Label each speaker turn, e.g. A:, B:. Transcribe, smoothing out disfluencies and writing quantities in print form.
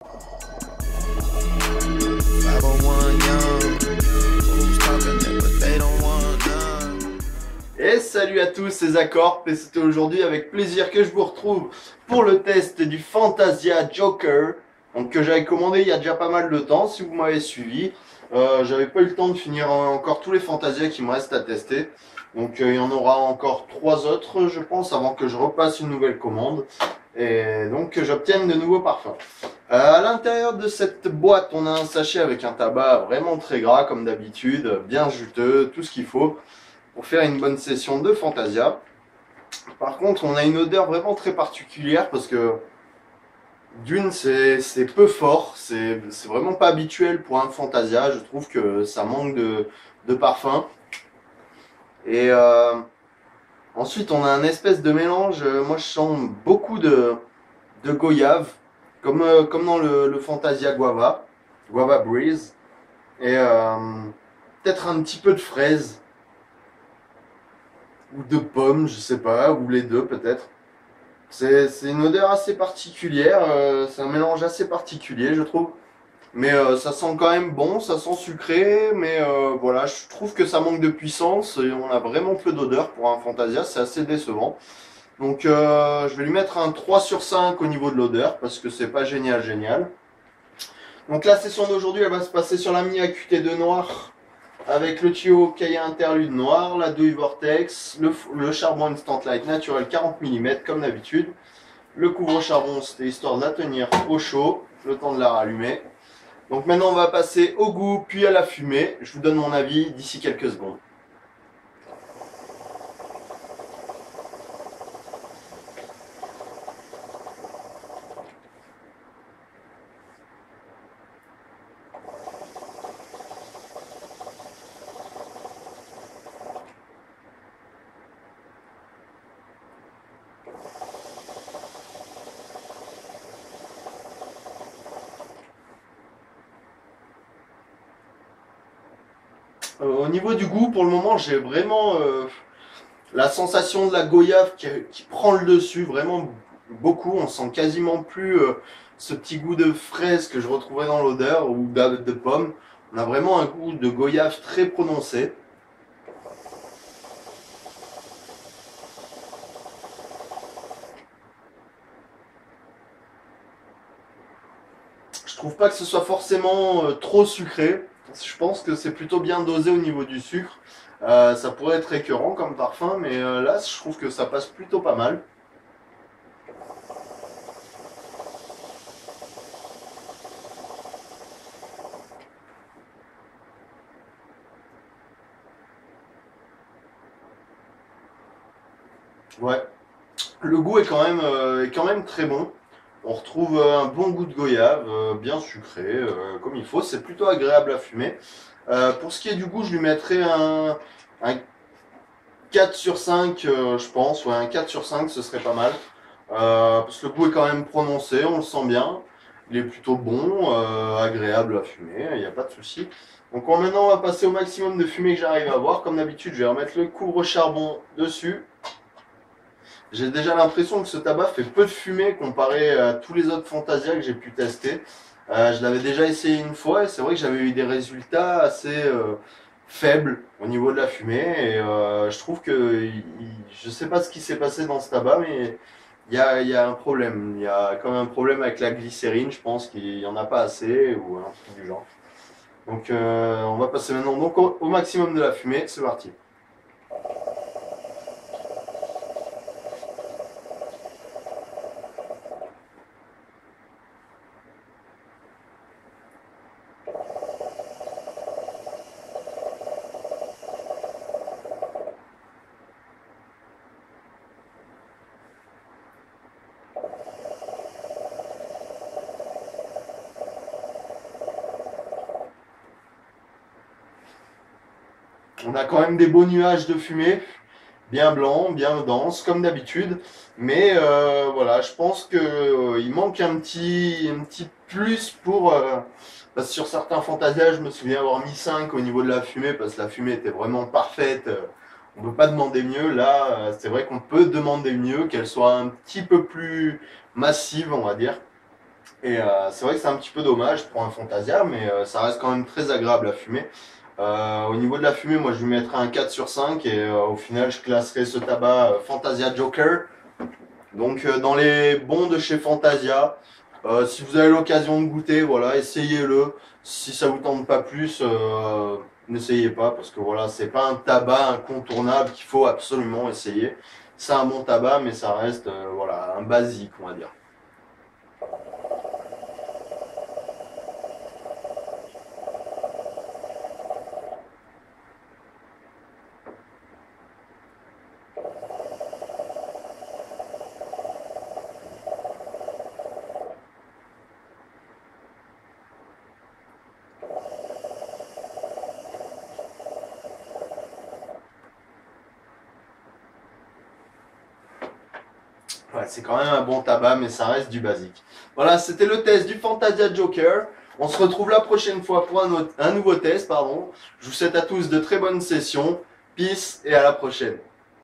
A: Et salut à tous, c'est Zacorp et c'était aujourd'hui avec plaisir que je vous retrouve pour le test du Fantasia Joker, donc que j'avais commandé il y a déjà pas mal de temps si vous m'avez suivi. J'avais pas eu le temps de finir encore tous les Fantasia qui me restent à tester, donc il y en aura encore 3 autres je pense avant que je repasse une nouvelle commande et donc que j'obtienne de nouveaux parfums. À l'intérieur de cette boîte on a un sachet avec un tabac vraiment très gras comme d'habitude, bien juteux, tout ce qu'il faut pour faire une bonne session de Fantasia. Par contre, on a une odeur vraiment très particulière parce que d'une, c'est peu fort, c'est vraiment pas habituel pour un Fantasia. Je trouve que ça manque de parfum. Et ensuite, on a un espèce de mélange. Moi, je sens beaucoup de goyave, comme dans le Fantasia Guava Breeze, et peut-être un petit peu de fraise. Ou de pommes, je sais pas, ou les deux peut-être. C'est une odeur assez particulière, c'est un mélange assez particulier je trouve. Mais ça sent quand même bon, ça sent sucré, mais voilà, je trouve que ça manque de puissance et on a vraiment peu d'odeur pour un Fantasia, c'est assez décevant. Donc je vais lui mettre un 3 sur 5 au niveau de l'odeur parce que c'est pas génial. Donc la session d'aujourd'hui elle va se passer sur la Mini AQT2 noir, avec le tuyau cahier interlude noir, la douille Vortex, le charbon Instant Light naturel 40 mm comme d'habitude. Le couvre-charbon c'était histoire de la tenir au chaud, le temps de la rallumer. Donc maintenant on va passer au goût puis à la fumée. Je vous donne mon avis d'ici quelques secondes. Au niveau du goût, pour le moment, j'ai vraiment la sensation de la goyave qui prend le dessus, vraiment beaucoup. On sent quasiment plus ce petit goût de fraise que je retrouvais dans l'odeur ou de pomme. On a vraiment un goût de goyave très prononcé. Je trouve pas que ce soit forcément trop sucré. Je pense que c'est plutôt bien dosé au niveau du sucre. Ça pourrait être écœurant comme parfum, mais là, je trouve que ça passe plutôt pas mal. Ouais, le goût est quand même très bon. On retrouve un bon goût de goyave, bien sucré, comme il faut. C'est plutôt agréable à fumer. Pour ce qui est du goût, je lui mettrais un 4 sur 5, je pense. Ouais, un 4 sur 5, ce serait pas mal. Parce que le goût est quand même prononcé, on le sent bien. Il est plutôt bon, agréable à fumer, il n'y a pas de souci. Donc maintenant, on va passer au maximum de fumée que j'arrive à avoir. Comme d'habitude, je vais remettre le couvre-charbon dessus. J'ai déjà l'impression que ce tabac fait peu de fumée comparé à tous les autres Fantasia que j'ai pu tester. Je l'avais déjà essayé une fois et c'est vrai que j'avais eu des résultats assez faibles au niveau de la fumée. Et je trouve que je sais pas ce qui s'est passé dans ce tabac, mais il y a un problème. Il y a quand même un problème avec la glycérine. Je pense qu'il y en a pas assez ou un truc du genre. Donc on va passer maintenant donc au maximum de la fumée. C'est parti. On a quand même des beaux nuages de fumée, bien blancs, bien denses, comme d'habitude. Mais voilà, je pense que il manque un petit plus pour... parce que sur certains Fantasia, je me souviens avoir mis 5 au niveau de la fumée, parce que la fumée était vraiment parfaite. On ne peut pas demander mieux. Là, c'est vrai qu'on peut demander mieux, qu'elle soit un petit peu plus massive, on va dire. Et c'est vrai que c'est un petit peu dommage pour un Fantasia, mais ça reste quand même très agréable à fumer. Au niveau de la fumée, moi je lui mettrais un 4 sur 5 et au final je classerais ce tabac Fantasia Joker. Donc dans les bons de chez Fantasia, si vous avez l'occasion de goûter, voilà, essayez-le. Si ça vous tente pas plus, n'essayez pas parce que voilà, c'est pas un tabac incontournable qu'il faut absolument essayer. C'est un bon tabac, mais ça reste voilà un basique, on va dire. Ouais, c'est quand même un bon tabac, mais ça reste du basique. Voilà, c'était le test du Fantasia Joker. On se retrouve la prochaine fois pour un nouveau test, pardon. Je vous souhaite à tous de très bonnes sessions. Peace et à la prochaine.